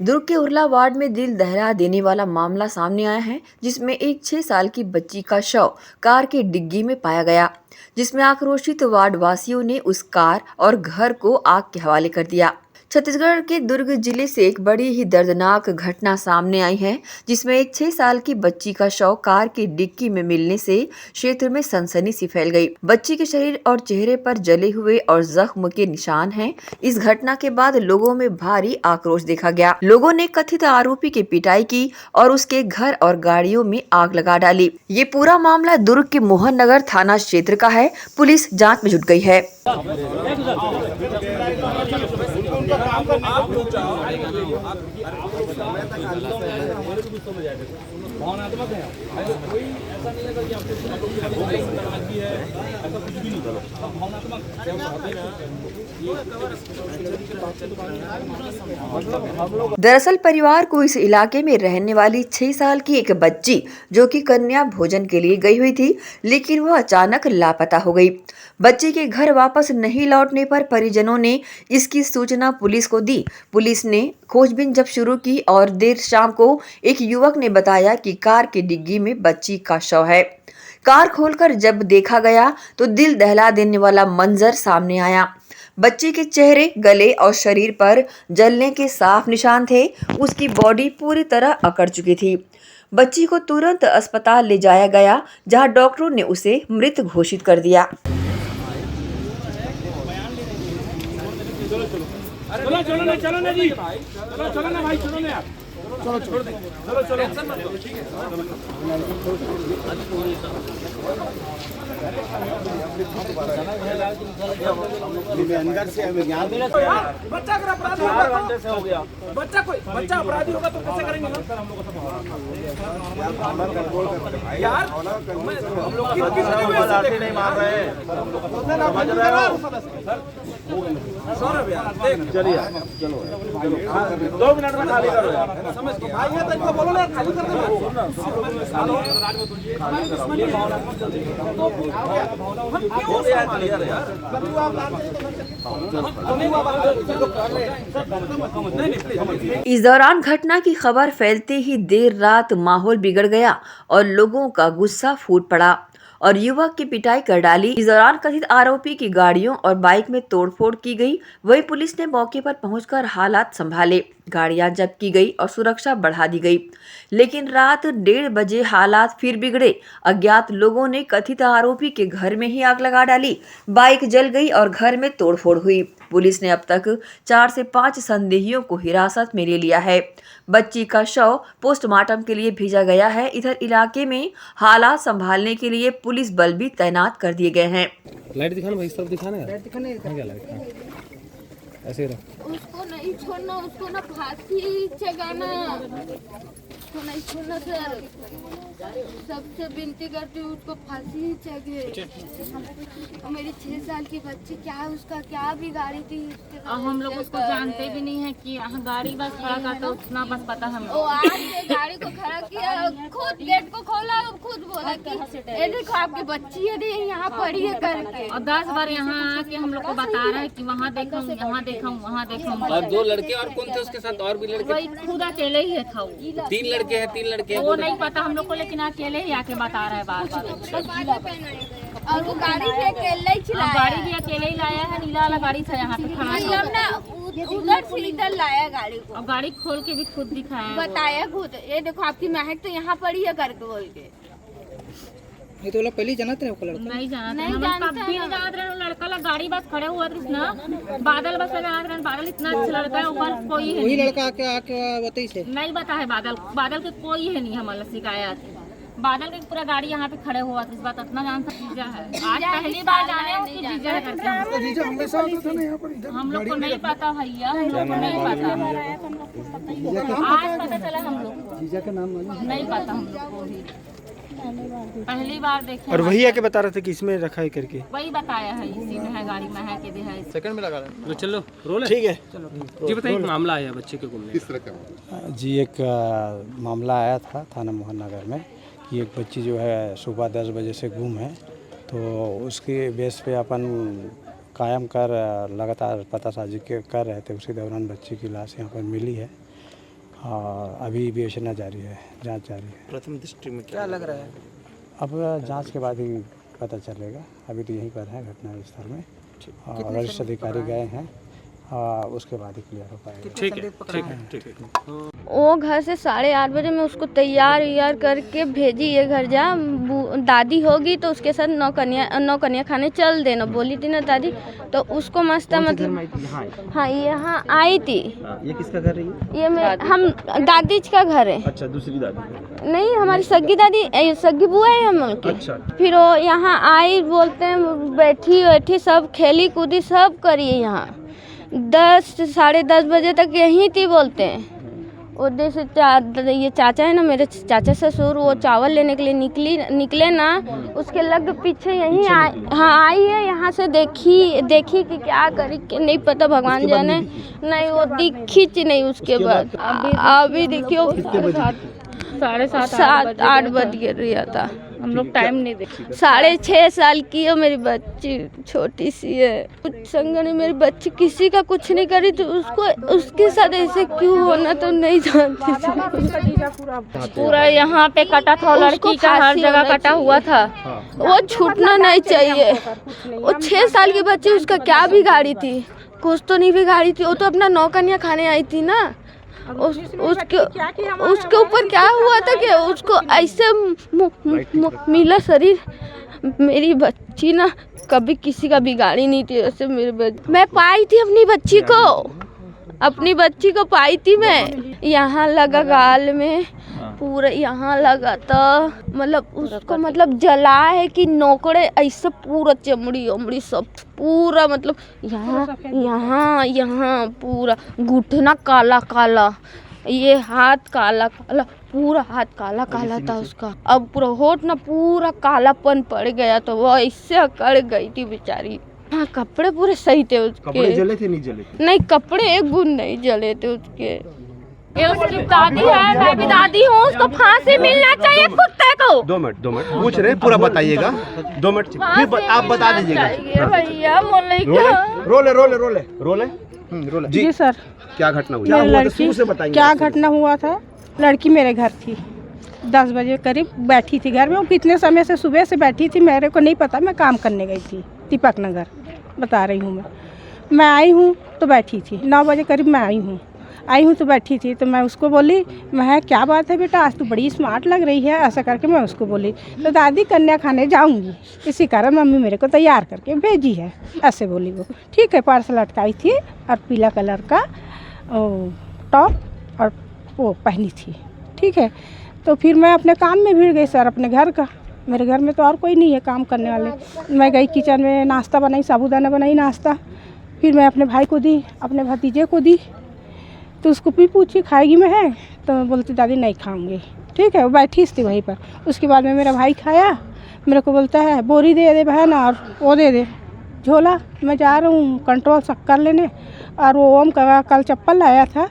दुर्ग के उरला वार्ड में दिल दहला देने वाला मामला सामने आया है, जिसमें एक 6 साल की बच्ची का शव कार की डिग्गी में पाया गया, जिसमें आक्रोशित वार्ड वासियों ने उस कार और घर को आग के हवाले कर दिया। छत्तीसगढ़ के दुर्ग जिले से एक बड़ी ही दर्दनाक घटना सामने आई है, जिसमें एक 6 साल की बच्ची का शव कार की डिक्की में मिलने से क्षेत्र में सनसनी सी फैल गई। बच्ची के शरीर और चेहरे पर जले हुए और जख्म के निशान हैं। इस घटना के बाद लोगों में भारी आक्रोश देखा गया। लोगों ने कथित आरोपी की पिटाई की और उसके घर और गाड़ियों में आग लगा डाली। ये पूरा मामला दुर्ग के मोहन नगर थाना क्षेत्र का है। पुलिस जांच में जुट गई है। भावनात्मक है, ऐसा कोई ऐसा नहीं है कि आपको नाराजगी है, ऐसा कुछ भी नहीं। भावनात्मक दरअसल परिवार को इस इलाके में रहने वाली 6 साल की एक बच्ची, जो कि कन्या भोजन के लिए गई हुई थी, लेकिन वह अचानक लापता हो गई। बच्ची के घर वापस नहीं लौटने पर परिजनों ने इसकी सूचना पुलिस को दी। पुलिस ने खोजबीन जब शुरू की और देर शाम को एक युवक ने बताया कि कार की डिग्गी में बच्ची का शव है। कार खोलकर जब देखा गया तो दिल दहला देने वाला मंजर सामने आया। बच्ची के चेहरे, गले और शरीर पर जलने के साफ निशान थे। उसकी बॉडी पूरी तरह अकड़ चुकी थी। बच्ची को तुरंत अस्पताल ले जाया गया, जहां डॉक्टरों ने उसे मृत घोषित कर दिया। चलो ना जी, चलो ना भाई, चलो ना यार, चलो छोड़ दे, चलो ठीक है। अंदर से बच्चा अगर अपराधी होगा, बच्चा अपराधी होगा तो कैसे करेंगे यार? हम लोग नहीं मार रहे हैं, समझ रहे हो? सौरभ यार, चलिए चलो 2 मिनट में खाली करो यार, समझ गए भाई? ये तो इनको बोलो ना, खाली कर दो। इस दौरान घटना की खबर फैलते ही देर रात माहौल बिगड़ गया और लोगों का गुस्सा फूट पड़ा और युवक की पिटाई कर डाली। इस दौरान कथित आरोपी की गाड़ियों और बाइक में तोड़फोड़ की गई। वहीं पुलिस ने मौके पर पहुंचकर हालात संभाले, गाड़ियां जब्त की गई और सुरक्षा बढ़ा दी गई। लेकिन रात 1:30 बजे हालात फिर बिगड़े। अज्ञात लोगों ने कथित आरोपी के घर में ही आग लगा डाली, बाइक जल गई और घर में तोड़फोड़ हुई। पुलिस ने अब तक 4 से 5 संदेहियों को हिरासत में ले लिया है। बच्ची का शव पोस्टमार्टम के लिए भेजा गया है। इधर इलाके में हालात संभालने के लिए पुलिस बल भी तैनात कर दिए गए हैं। लाइट दिखाना भाई, सब दिखाना है, लाइट दिखाना है, क्या लाइट ऐसे रहो। उसको नहीं छोड़ना, उसको ना फांसी चढ़ाना, उसको नहीं छोड़ना सर। सबसे विनती करती हूँ, उसको फांसी चाहिए। मेरी 6 साल की बच्ची, क्या उसका क्या बिगाड़ी थी? हम लोग उसको जानते भी नहीं है कि गाड़ी बस खड़ा करता, उतना बस पता हमें। वो आके गाड़ी को खड़ा किया, खुद गेट को खोला, खुद बोला कि ये देखो आपकी बच्ची है, यहाँ पड़ी है करके। और 10 बार यहाँ आके हम लोग को बता रहा है कि वहाँ देखा हूँ, यहाँ देखा हूँ, वहाँ देखा हूँ। और 2 लड़के और कौन थे उसके साथ? और भी लड़के? वही खुद अकेले ही है था। 3 लड़के हैं, 3 लड़के हैं, वो नहीं पता हम लोग को, लेकिन अकेले ही आके बता रहा है बार-बार। और वो गाड़ी भी अकेले ही चलाया, गाड़ी भी अकेले ही लाया है। नीला वाला गाड़ी था यहाँ पे खड़ा, उधर से इधर लाया गाड़ी को, और गाड़ी खोल के भी खुद दिखाया, बताया खुद। ये देखो आपकी महक तो यहाँ पड़ी है करके बोल के। ये तो पहले जानते हैं, नहीं जानते, कभी नहीं जानते रहे। लड़का लोग गाड़ी बस खड़े हुआ था ना, बादल बस जानते रहे। बादल इतना अच्छा लड़का है, ऊपर कोई है वही लड़का आके बताई से नहीं बता है। बादल के कोई है नहीं हमारा शिकायत। बादल के पूरा गाड़ी यहाँ पे खड़े हुआ था, इस बात इतना जानता जीजा है। आज पहली बार जाने उसकी जीजा करके हम लोग को नहीं पता भैया, हम लोग को नहीं पता। आज पता चला हम लोग को, जीजा का नाम नहीं पता हम लोग को भी, पहली बार देखे। और वही आके बता रहे थे कि इसमें रखा है करके, वही बताया है, इसी में है, गाड़ी में है के दे है। सेकंड में लगा रहे। चलो रोल है, ठीक है। जी बताइए, मामला आया बच्चे के गुम किस तरह का? जी एक मामला आया था थाना मोहन नगर में कि एक बच्ची जो है सुबह 10 बजे से गुम है। तो उसके बेस पे अपन कायम कर लगातार पतासाजी कर रहे थे। उसी दौरान बच्ची की लाश यहाँ पर मिली है। अभी विवेचना जारी है, जांच जारी है। प्रथम दृष्टि में क्या लग रहा है? अब जांच के बाद ही पता चलेगा। अभी तो यहीं पर है घटनास्थल में और वरिष्ठ अधिकारी गए हैं, उसके बाद ही क्लियर हो पाएगा। ठीक है, ठीक है, ठीक है। वो घर से 8:30 बजे मैं उसको तैयार करके भेजी, ये घर जा, दादी होगी तो उसके साथ नौकन्या खाने चल देना बोली थी ना दादी। तो उसको मस्त मतलब हाँ यहाँ आई थी। ये किसका घर है? ये हम दादी का घर है। अच्छा, दूसरी दादी नहीं, हमारी सगी दादी, सगी बुआ है हम लोग की। अच्छा। फिर वो यहाँ आई, बोलते हैं बैठी सब खेली कूदी सब करी यहाँ। 10 साढ़े 10 बजे तक यहीं थी बोलते हैं। उधर से ये चाचा है ना, मेरे चाचा ससुर, वो चावल लेने के लिए निकले ना, उसके लग पीछे यहीं आई है। यहाँ से देखी कि क्या करी कि नहीं पता, भगवान जाने। नहीं वो दिखी नहीं। उसके बाद अभी देखियो 7:30-8 बज गया था। हम लोग टाइम नहीं देखे। 6.5 साल की है मेरी बच्ची, छोटी सी है। कुछ संगनी मेरी बच्ची किसी का कुछ नहीं करी, तो उसके साथ ऐसे क्यों होना तो नहीं जानती थी। पूरा यहाँ पे कटा था, लड़की का हर जगह कटा हुआ था। वो छूटना नहीं चाहिए। वो 6 साल की बच्ची, उसका क्या बिगाड़ी थी? कुछ तो नहीं बिगाड़ी थी। वो तो अपना नौकन्या खाने आई थी ना। उसके ऊपर क्या हुआ था कि उसको ऐसे मिला शरीर। मेरी बच्ची ना कभी किसी का बिगाड़ी नहीं थी ऐसे। मैं पाई थी अपनी बच्ची को पाई थी मैं। यहाँ लगा गाल में, पूरा यहाँ लगा था, मतलब उसको मतलब जला है कि नोकड़े ऐसे पूरा चमड़ी सब पूरा, मतलब यहाँ पूरा घुटना काला, ये हाथ काला, पूरा हाथ काला था उसका। अब पूरा होठ ना पूरा कालापन पड़ गया, तो वो ऐसे अकड़ गई थी बेचारी। हाँ, कपड़े पूरे सही थे उसके। कपड़े जले थे? नहीं जले थे। नहीं, कपड़े एक बूंद नहीं जले थे उसके। ये उसकी दादी है, मैं भी दादी हूँ। उसको फांसी मिलना चाहिए कुत्ते को। 2 मिनट पूछ रहे, पूरा बताइएगा। 2 मिनट फिर आप बता दीजिएगा। भैया रोले जी सर, क्या घटना हुई? लड़की से बताइए। क्या घटना हुआ था? लड़की मेरे घर थी, 10 बजे करीब बैठी थी घर में। वो कितने समय से सुबह से बैठी थी मेरे को नहीं पता। मैं काम करने गई थी दीपक नगर, बता रही हूँ। मैं आई हूँ तो बैठी थी। 9 बजे करीब मैं आई हूँ तो बैठी थी। तो मैं उसको बोली, मैं क्या बात है बेटा, आज तो बड़ी स्मार्ट लग रही है, ऐसा करके मैं उसको बोली। तो दादी कन्या खाने जाऊंगी, इसी कारण मम्मी मेरे को तैयार करके भेजी है, ऐसे बोली वो। ठीक है, पर्स लटकाई थी और पीला कलर का टॉप और वो पहनी थी। ठीक है, तो फिर मैं अपने काम में भिड़ गई सर, अपने घर का। मेरे घर में तो और कोई नहीं है काम करने वाले। मैं गई किचन में, नाश्ता बनाई, साबूदाना बनाई नाश्ता। फिर मैं अपने भाई को दी, अपने भतीजे को दी। तो उसको भी पूछी खाएगी मैं है, तो बोलती दादी नहीं खाऊंगी। ठीक है, वो बैठी थी वहीं पर। उसके बाद में मेरा भाई खाया, मेरे को बोलता है बोरी दे बहन और वो दे झोला। मैं जा रहा हूँ कंट्रोल शक्कर लेने, और वो ओम का कल चप्पल लाया था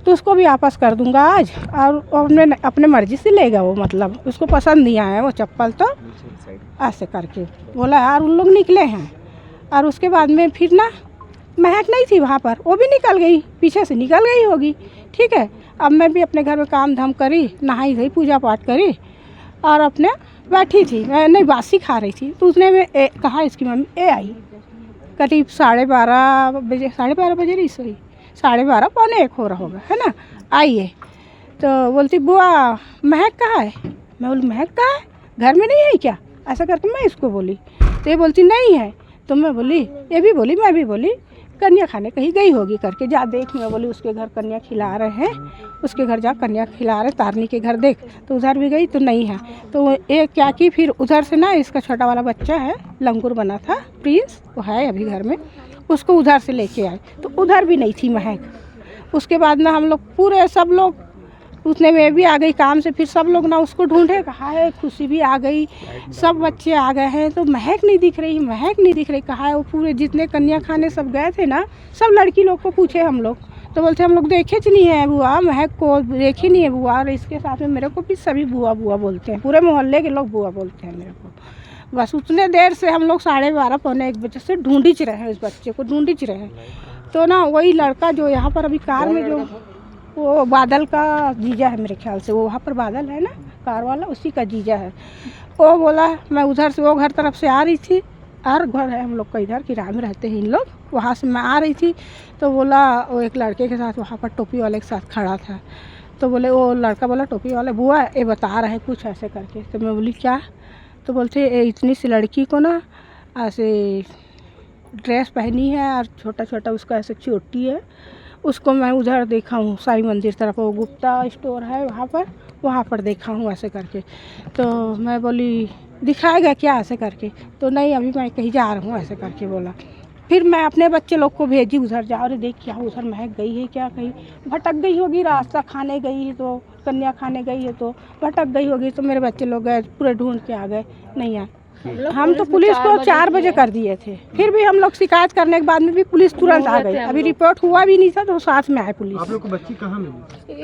तो उसको भी वापस कर दूंगा आज, और अपने मर्जी से लेगा वो, मतलब उसको पसंद नहीं आया वो चप्पल। तो ऐसे करके बोला यार, उन लोग निकले हैं। और उसके बाद में फिर ना महक नहीं थी वहाँ पर, वो भी निकल गई, पीछे से निकल गई होगी। ठीक है, अब मैं भी अपने घर में काम धाम करी, नहाई धोई, पूजा पाठ करी और अपने बैठी थी। मैं नहीं बासी खा रही थी, तो उसने में कहा इसकी मम्मी आई करीब 12:30 बजे, 12:30 बजे नहीं सोई, 12:30 पौने 1 हो रहा होगा, है ना। आइए तो बोलती बुआ महक कहाँ है? मैं बोली महक कहाँ है, घर में नहीं है क्या? ऐसा करके मैं इसको बोली। तो ये बोलती नहीं है। तो मैं बोली, ये भी बोली, मैं भी बोली कन्या खाने कहीं गई होगी करके, जा देख। मैं बोली उसके घर कन्या खिला रहे हैं, उसके घर जा कन्या खिला रहे, तारनी के घर देख। तो उधर भी गई तो नहीं है। तो ये क्या की, फिर उधर से ना इसका छोटा वाला बच्चा है, लंगूर बना था, प्रिंस, वो है अभी घर में, उसको उधर से लेके आए। तो उधर भी नहीं थी महक। उसके बाद ना हम लोग पूरे सब लोग, उतने में भी आ गई काम से, फिर सब लोग ना उसको ढूंढे, कहा है खुशी भी आ गई, सब बच्चे आ गए हैं, तो महक नहीं दिख रही, कहा है वो पूरे जितने कन्या खाने सब गए थे ना, सब लड़की लोग को पूछे हम लोग, तो बोलते हम लोग देखे नहीं है बुआ, महक को देखी नहीं है बुआ। और इसके साथ में मेरे को भी सभी बुआ बोलते हैं, पूरे मोहल्ले के लोग बुआ बोलते हैं मेरे को। बस उतने देर से हम लोग 12:30 पौने 1 बजे से ढूंढिच रहे हैं, इस बच्चे को ढूंढिच रहे हैं। तो ना वही लड़का जो यहाँ पर अभी कार में जो वो बादल का जीजा है मेरे ख्याल से, वो वहाँ पर बादल है ना कार वाला, उसी का जीजा है। वो बोला मैं उधर से वो घर तरफ से आ रही थी, और घर है हम लोग का इधर किराए में रहते हैं इन लोग, वहाँ से मैं आ रही थी तो बोला वो एक लड़के के साथ वहाँ पर टोपी वाले के साथ खड़ा था, तो बोले वो लड़का बोला टोपी वाले बुआ ये बता रहे कुछ ऐसे करके, तो मैं बोली क्या, तो बोलते इतनी सी लड़की को ना ऐसे ड्रेस पहनी है और छोटा छोटा उसका ऐसे चोटी है, उसको मैं उधर देखा हूँ साई मंदिर तरफ, वो गुप्ता स्टोर है वहाँ पर देखा हूँ ऐसे करके। तो मैं बोली दिखाएगा क्या ऐसे करके, तो नहीं अभी मैं कहीं जा रहा हूँ ऐसे करके बोला। फिर मैं अपने बच्चे लोग को भेजी उधर जाओ रे देख क्या उधर महक गई है क्या, कहीं भटक गई होगी, रास्ता खाने गई है तो कन्या खाने गई है तो भटक गई होगी, तो मेरे बच्चे लोग गए पूरे ढूंढ के आ गए, नहीं आए। हम तो पुलिस को 4 बजे कर दिए थे, फिर भी हम लोग शिकायत करने के बाद में भी पुलिस तुरंत आ गई, अभी रिपोर्ट हुआ भी नहीं था तो साथ में आए पुलिस। आप लोग को बच्ची कहाँ मिली?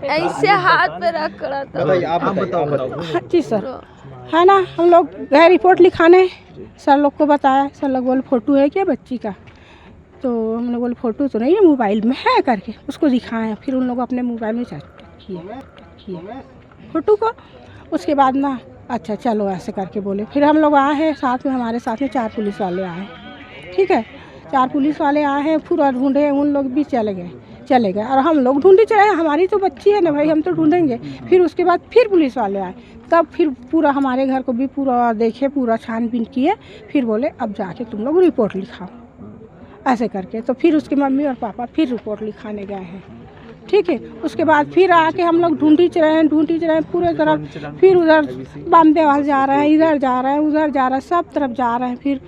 ऐसे हाथ पे रख कर बताइए, आप बताओ। जी सर, है ना, हम लोग गए रिपोर्ट लिखाने, सर लोग को बताया, सर लोग बोले फ़ोटो है क्या बच्ची का, तो हमने बोले फ़ोटो तो नहीं है मोबाइल में है करके उसको दिखाएं, फिर उन लोग अपने मोबाइल में चेक किए फ़ोटो को, उसके बाद ना अच्छा चलो ऐसे करके बोले। फिर हम लोग आए हैं साथ में, हमारे साथ में 4 पुलिस वाले आए, ठीक है 4 पुलिस वाले आए हैं, पूरा ढूंढे, उन लोग भी चले गए और हम लोग ढूंढे चले, हमारी तो बच्ची है ना भाई, हम तो ढूंढेंगे। फिर उसके बाद फिर पुलिस वाले आए, तब फिर पूरा हमारे घर को भी पूरा देखे, पूरा छानबीन किए, फिर बोले अब जाके तुम लोग रिपोर्ट लिखाओ ऐसे करके। तो फिर उसके मम्मी और पापा फिर रिपोर्ट लिखाने गए हैं, ठीक है। उसके बाद फिर आके हम लोग ढूंढी रहे हैं पूरे तरफ, फिर उधर बॉम्बे वाले जा रहे हैं, इधर जा रहे हैं, उधर जा रहे हैं, सब तरफ जा रहे हैं। फिर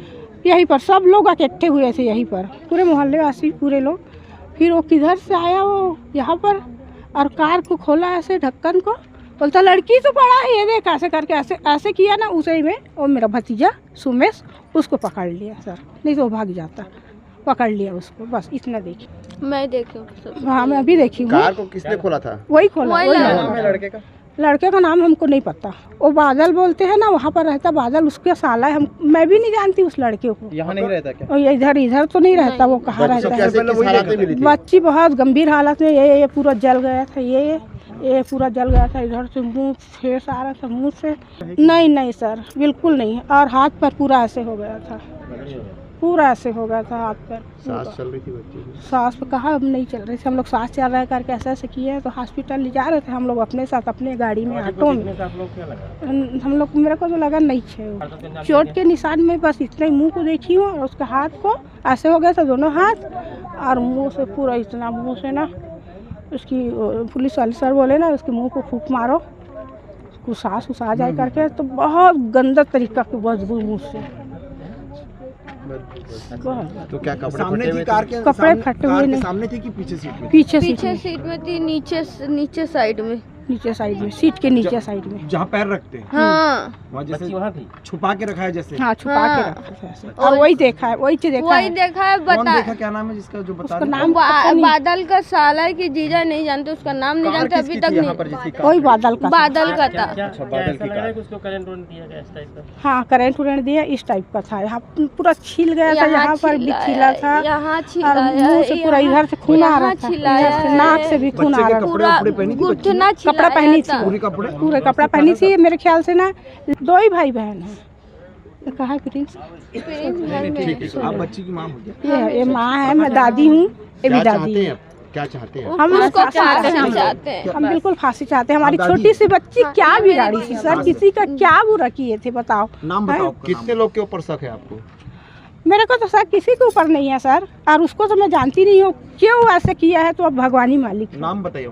यहीं पर सब लोग इकट्ठे हुए थे, यहीं पर पूरे मोहल्ले वासी पूरे लोग। फिर वो किधर से आया वो यहाँ पर, और कार को खोला ऐसे ढक्कन को, बोलता लड़की तो पड़ा है ये देख, ऐसे करके ऐसे किया ना, उसे में वो मेरा भतीजा सुमेश उसको पकड़ लिया सर, नहीं तो वो भाग जाता, पकड़ लिया उसको, बस इतना देखी मैं देखी। हाँ मैं अभी देखी हूँ। कार को किसने खोला था? वही खोला, लड़के का नाम हमको नहीं पता, वो बादल बोलते हैं ना, वहाँ पर रहता बादल, उसका साला है, मैं भी नहीं जानती उस लड़के को। यहाँ नहीं रहता क्या? और इधर तो नहीं रहता, वो कहाँ रहता है। बच्ची बहुत गंभीर हालत में, ये पूरा जल गया था, ये पूरा जल गया था, इधर से मुंह फेस आ रहा था मुंह से। नहीं सर बिल्कुल नहीं, और हाथ पर पूरा ऐसे हो गया था, पूरा ऐसे हो गया था हाथ पर। सांस चल रही थी बच्ची की? सांस पे कहाँ अब नहीं चल रही थी, हम लोग सांस चल रहा है करके ऐसे किए हैं, तो हॉस्पिटल ले जा रहे थे हम लोग अपने साथ, अपने गाड़ी में, ऑटो में। हम लोग मेरे को तो लगा नहीं है, चोट के निशान में बस इतना ही मुंह को देखी हूँ, और उसका हाथ को ऐसे हो गया था दोनों हाथ, और मुंह से पूरा इतना मुंह से ना, उसकी पुलिस वाले सर बोले ना उसके मुंह को फूंक मारो, कुछ सांस उस आ जाए करके, तो बहुत गंदा तरीका की बदबू मुँह से। तो क्या कपड़े फटे कार के कपड़े फटे हुए नहीं, सामने थी कि पीछे सीट में? पीछे सीट में थी, नीचे साइड में, सीट के नीचे साइड में, जहाँ पैर रखते हैं। हाँ वहाँ जैसे छुपा के रखा है जैसे। हाँ छुपा के रखा है ऐसे, और वही देखा है। वही देखा है। कौन देखा, क्या नाम है जिसका जो बता रहे? नाम बादल का साला है कि जीजा नहीं जानते, उसका नाम नहीं जानते अभी तक नहीं। वही बादल का था। बादल की कार। हाँ करेंट दिया इस टाइप का था, यहाँ पूरा छिल गया था, यहाँ पर भी छिला था, और मुँह से पूरा इधर से खून आ रहा था, नाक से भी खून आ रहा था। कपड़ा पहनी थी, पूरे कपड़ा पहनी थी। मेरे ख्याल से ना 2 ही भाई बहन है, कहा प्रिंस। आप बच्ची की माँ हो? ये माँ है, मैं दादी हूँ, ये भी दादी है। क्या चाहते हैं? हम उसको फांसी चाहते हैं। हम बिल्कुल फांसी चाहते हैं। हमारी छोटी सी बच्ची क्या बिगाड़ी थी सर, किसी का क्या बुरा किए थे बताओ? नाम बताओ, कितने लोग के ऊपर शक है आपको? मेरे को तो शक किसी के ऊपर नहीं है सर, और उसको तो मैं जानती नहीं हूँ क्यों ऐसे किया है, तो अब भगवान ही मालिक। नाम बताइए।